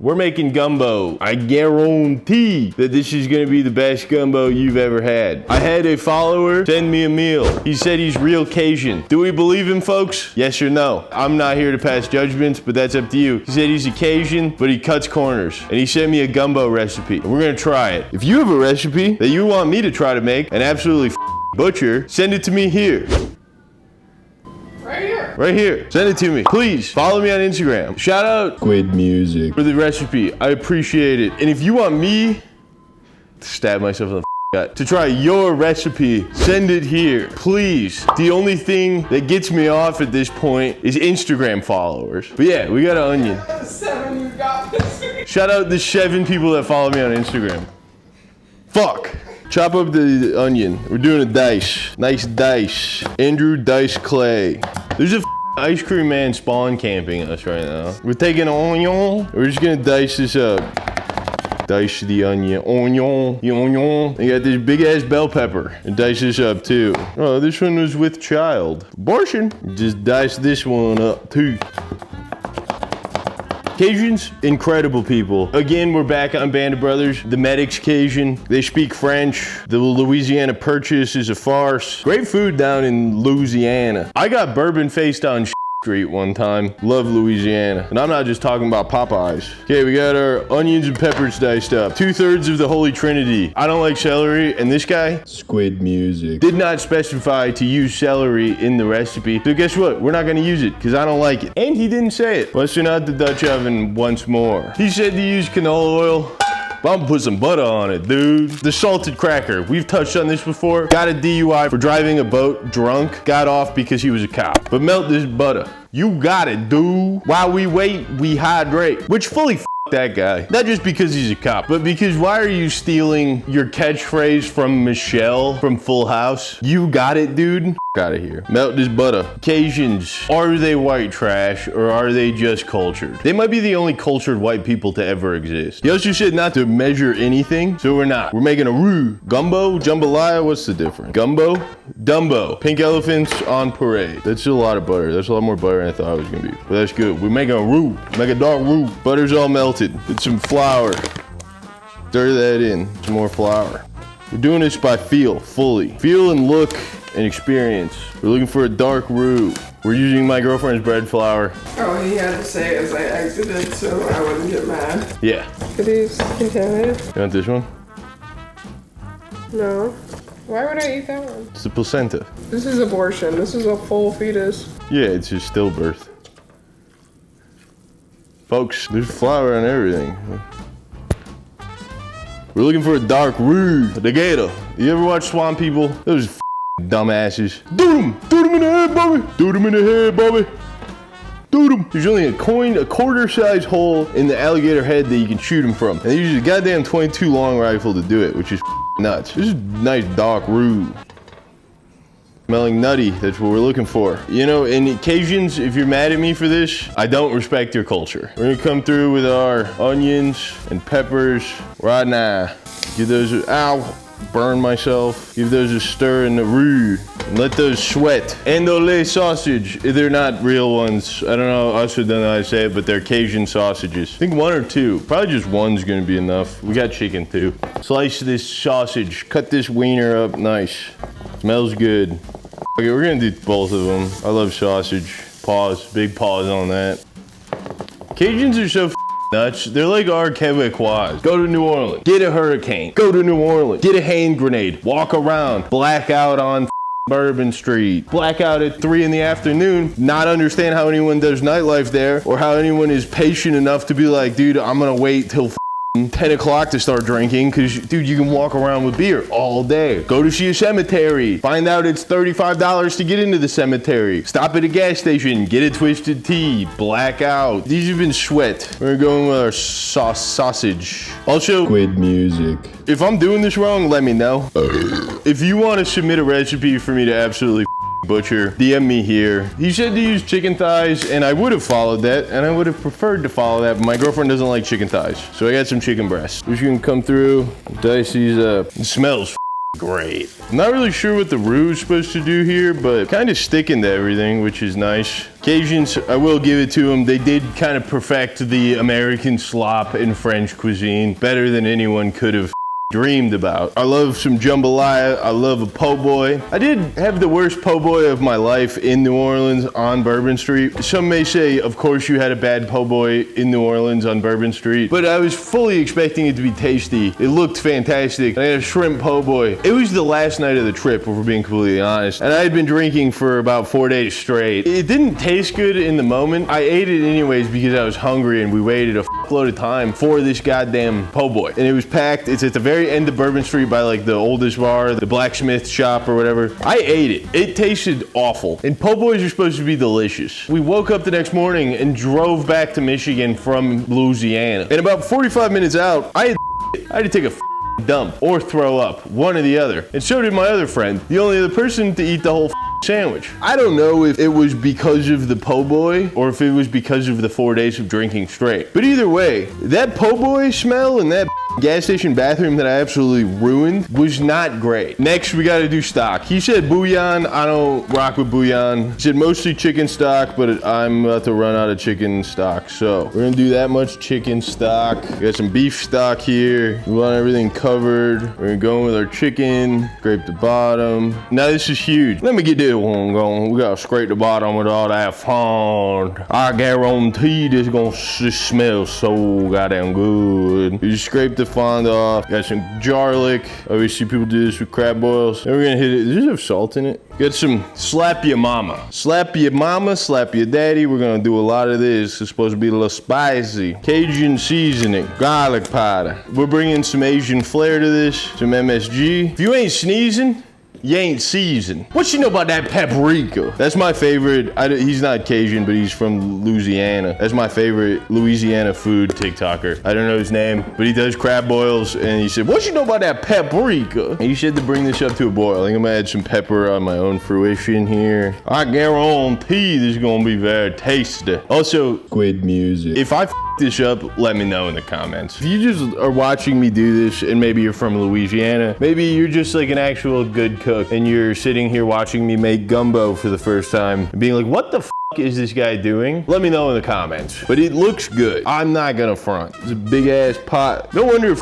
We're making gumbo. I guarantee that this is gonna be the best gumbo you've ever had. I had a follower send me a meal. He said he's real Cajun. Do we believe him, folks? Yes or no? I'm not here to pass judgments, but that's up to you. He said he's a Cajun, but he cuts corners. And he sent me a gumbo recipe. And we're gonna try it. If you have a recipe that you want me to try to make and absolutely butcher, send it to me here. Right here. Send it to me. Please follow me on Instagram. Shout out Squid Music for the recipe. I appreciate it. And if you want me to stab myself in the gut to try your recipe, send it here. Please. The only thing that gets me off at this point is Instagram followers. But yeah, we got an onion. 7 you got this. Shout out the 7 people that follow me on Instagram. Fuck. Chop up the onion. We're doing a dice. Nice dice. Andrew Dice Clay. There's a ice cream man spawn camping us right now. We're taking an onion. We're just gonna dice this up. Dice the onion. Onion. The onion. You got this big ass bell pepper. And dice this up too. Oh, this one was with child. Abortion. Just dice this one up too. Cajuns, incredible people. Again, we're back on Band of Brothers. The Medic's Cajun. They speak French. The Louisiana Purchase is a farce. Great food down in Louisiana. I got bourbon faced on street one time. Love Louisiana. And I'm not just talking about Popeyes. Okay, we got our onions and peppers diced up. 2/3 of the Holy Trinity. I don't like celery, and this guy, Squid Music, did not specify to use celery in the recipe. So guess what? We're not gonna use it, because I don't like it. And he didn't say it. Let's turn out the Dutch oven once more. He said to use canola oil. But I'm gonna put some butter on it, dude. The salted cracker. We've touched on this before. Got a DUI for driving a boat drunk. Got off because he was a cop. But melt this butter. You got it, dude. While we wait, we hydrate. Which fully that guy. Not just because he's a cop, but because why are you stealing your catchphrase from Michelle from Full House? You got it, dude. Out of here. Melt this butter. Cajuns, are they white trash or are they just cultured? They might be the only cultured white people to ever exist. He also said not to measure anything, so we're not. We're making a roux. Gumbo, jambalaya, what's the difference? Gumbo, Dumbo. Pink elephants on parade. That's a lot of butter. That's a lot more butter than I thought it was gonna be. But that's good. We're making a roux. Make a dark roux. Butter's all melted. Put some flour. Stir that in. Some more flour. We're doing this by feel, fully. Feel and look and experience. We're looking for a dark roux. We're using my girlfriend's bread flour. Oh, he had to say as I exited so I wouldn't get mad. Yeah. Are these contaminated? You want this one? No. Why would I eat that one? It's the placenta. This is abortion. This is a full fetus. Yeah, it's just stillbirth. Folks, there's flour on everything. We're looking for a dark roux. The gator. You ever watch Swamp People? Those dumbasses. Doot 'em in the head, Bobby. Doot 'em in the head, Bobby. Doot 'em. There's only a quarter size hole in the alligator head that you can shoot him from. And they use a goddamn 22 long rifle to do it, which is nuts. This is nice dark roux. Smelling nutty, that's what we're looking for. You know, and Cajuns, if you're mad at me for this, I don't respect your culture. We're gonna come through with our onions and peppers right now. Give those, ow, burn myself. Give those a stir in the roux and let those sweat. Andouille sausage, they're not real ones. I don't know, I also don't know how to say it, but they're Cajun sausages. I think 1 or 2, probably just 1's gonna be enough. We got chicken too. Slice this sausage, cut this wiener up nice. Smells good. Okay, we're gonna do both of them. I love sausage. Pause, big pause on that. Cajuns are so nuts. They're like our Quebecois. Go to New Orleans, get a hurricane. Go to New Orleans, get a hand grenade. Walk around, blackout on Bourbon Street. Blackout at 3 in the afternoon. Not understand how anyone does nightlife there or how anyone is patient enough to be like, dude, I'm gonna wait till 10 o'clock to start drinking because, dude, you can walk around with beer all day. Go to see a cemetery. Find out it's $35 to get into the cemetery. Stop at a gas station. Get a twisted tea. Black out. These have been sweat. We're going with our sausage. Also, Squid Music. If I'm doing this wrong, let me know. If you want to submit a recipe for me to absolutely butcher, DM me here. He said to use chicken thighs, and I would have followed that, and I would have preferred to follow that, but my girlfriend doesn't like chicken thighs, so I got some chicken breasts. We're just gonna come through, dice these up. It smells great. I'm not really sure what the roux is supposed to do here, but kind of sticking to everything, which is nice. Cajuns, I will give it to them. They did kind of perfect the American slop in French cuisine better than anyone could have dreamed about. I love some jambalaya. I love a po' boy. I did have the worst po' boy of my life in New Orleans on Bourbon Street. Some may say, of course you had a bad po' boy in New Orleans on Bourbon Street, but I was fully expecting it to be tasty. It looked fantastic. I had a shrimp po' boy. It was the last night of the trip, if we're being completely honest, and I had been drinking for about 4 days straight. It didn't taste good in the moment. I ate it anyways because I was hungry and we waited a load of time for this goddamn po' boy. And it was packed. It's at the very end of Bourbon Street by like the oldest bar, the blacksmith shop or whatever. I ate it. It tasted awful. And po' boys are supposed to be delicious. We woke up the next morning and drove back to Michigan from Louisiana. And about 45 minutes out, I had to take a dump or throw up, one or the other. And so did my other friend, the only other person to eat the whole sandwich. I don't know if it was because of the po' boy or if it was because of the 4 days of drinking straight. But either way, that po' boy smell and that gas station bathroom that I absolutely ruined was not great. Next, we gotta do stock. He said bouillon. I don't rock with bouillon. He said mostly chicken stock, but I'm about to run out of chicken stock. So we're gonna do that much chicken stock. We got some beef stock here. We want everything covered. We're gonna go in with our chicken, scrape the bottom. Now this is huge. Let me get this one going. We gotta scrape the bottom with all that fond. I guarantee this gonna smell so goddamn good. You just scrape the fond off. Got some garlic. Obviously people do this with crab boils. And we're gonna hit it. Does this have salt in it? Got some slap your mama. Slap your mama, slap your daddy. We're gonna do a lot of this. It's supposed to be a little spicy. Cajun seasoning, garlic powder. We're bringing some Asian flair to this, some MSG. If you ain't sneezing, you ain't seasoned. What you know about that paprika? That's my favorite. He's not Cajun, but he's from Louisiana. That's my favorite Louisiana food TikToker. I don't know his name, but he does crab boils, and he said, what you know about that paprika? And you said to bring this up to a boil. I think I'm gonna add some pepper on my own fruition here. I guarantee this is gonna be very tasty. Also, squid music. If I this up, let me know in the comments. If you just are watching me do this and maybe you're from Louisiana, maybe you're just like an actual good cook and you're sitting here watching me make gumbo for the first time and being like, what the f is this guy doing? Let me know in the comments. But it looks good. I'm not gonna front. It's a big ass pot. No wonder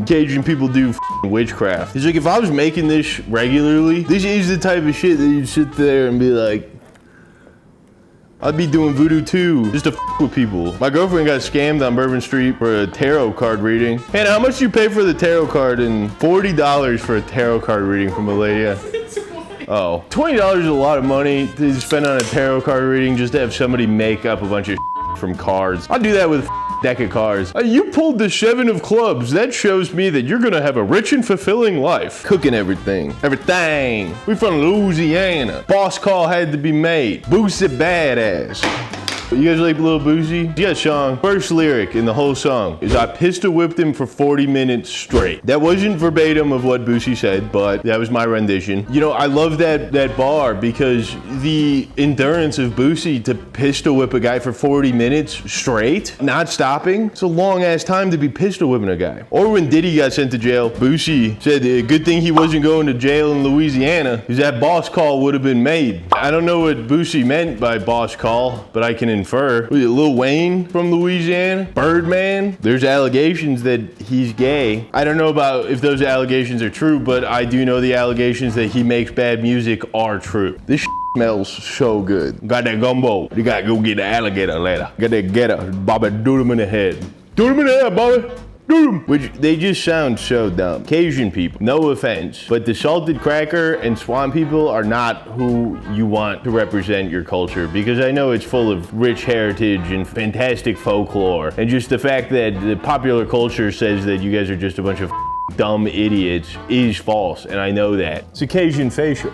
Cajun people do witchcraft. It's like if I was making this regularly, this is the type of shit that you'd sit there and be like, I'd be doing voodoo too, just to with people. My girlfriend got scammed on Bourbon Street for a tarot card reading. Hey, how much do you pay for the tarot card? And $40 for a tarot card reading from a lady. Oh, $20 is a lot of money to spend on a tarot card reading just to have somebody make up a bunch of from cards. I'll do that with deck of cards. You pulled the 7 of clubs. That shows me that you're gonna have a rich and fulfilling life. Cooking everything. Everything. We from Louisiana. Boss call had to be made. Boosie badass. You guys like Lil Boosie? Yeah, Sean. First lyric in the whole song is I pistol whipped him for 40 minutes straight. That wasn't verbatim of what Boosie said, but that was my rendition. You know, I love that bar because the endurance of Boosie to pistol whip a guy for 40 minutes straight, not stopping. It's a long ass time to be pistol whipping a guy. Or when Diddy got sent to jail, Boosie said a good thing he wasn't going to jail in Louisiana because that boss call would have been made. I don't know what Boosie meant by boss call, but I can infer. Was it Lil Wayne from Louisiana? Birdman? There's allegations that he's gay. I don't know about if those allegations are true, but I do know the allegations that he makes bad music are true. This smells so good. Got that gumbo. You gotta go get the alligator later. Got that gator. Bobby, do them in the head. Do them in the head, Bobby. Which they just sound so dumb. Cajun people, no offense, but the salted cracker and swamp people are not who you want to represent your culture, because I know it's full of rich heritage and fantastic folklore, and just the fact that the popular culture says that you guys are just a bunch of dumb idiots is false, and I know that. It's a Cajun facial.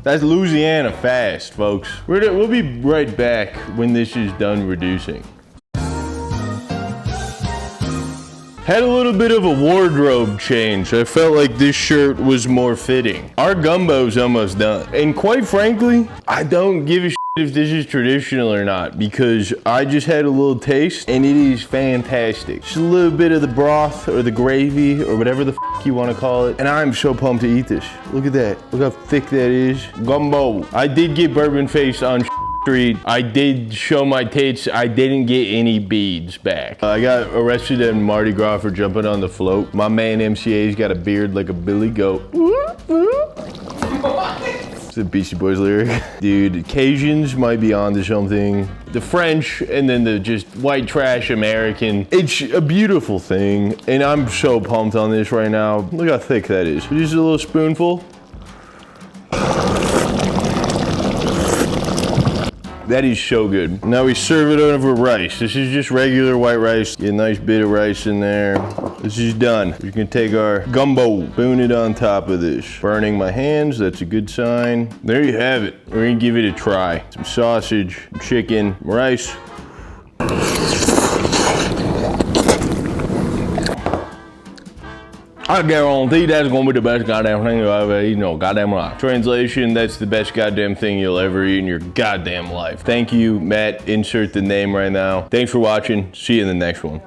That's Louisiana fast, folks. We'll be right back when this is done reducing. Had a little bit of a wardrobe change. I felt like this shirt was more fitting. Our gumbo's almost done. And quite frankly, I don't give a shit if this is traditional or not, because I just had a little taste and it is fantastic. Just a little bit of the broth or the gravy or whatever the you want to call it. And I'm so pumped to eat this. Look at that. Look how thick that is. Gumbo. I did get bourbon faced on street. I did show my tits. I didn't get any beads back. I got arrested in Mardi Gras for jumping on the float. My man MCA's got a beard like a billy goat. It's a Beastie Boys lyric. Dude, Cajuns might be onto something. The French and then the just white trash American. It's a beautiful thing. And I'm so pumped on this right now. Look how thick that is. Just a little spoonful. That is so good. Now we serve it over rice. This is just regular white rice. Get a nice bit of rice in there. This is done. We can take our gumbo, spoon it on top of this. Burning my hands, that's a good sign. There you have it. We're gonna give it a try. Some sausage, chicken, rice. I guarantee that's gonna be the best goddamn thing you'll ever eat in your goddamn life. Translation, that's the best goddamn thing you'll ever eat in your goddamn life. Thank you, Matt. Insert the name right now. Thanks for watching. See you in the next one.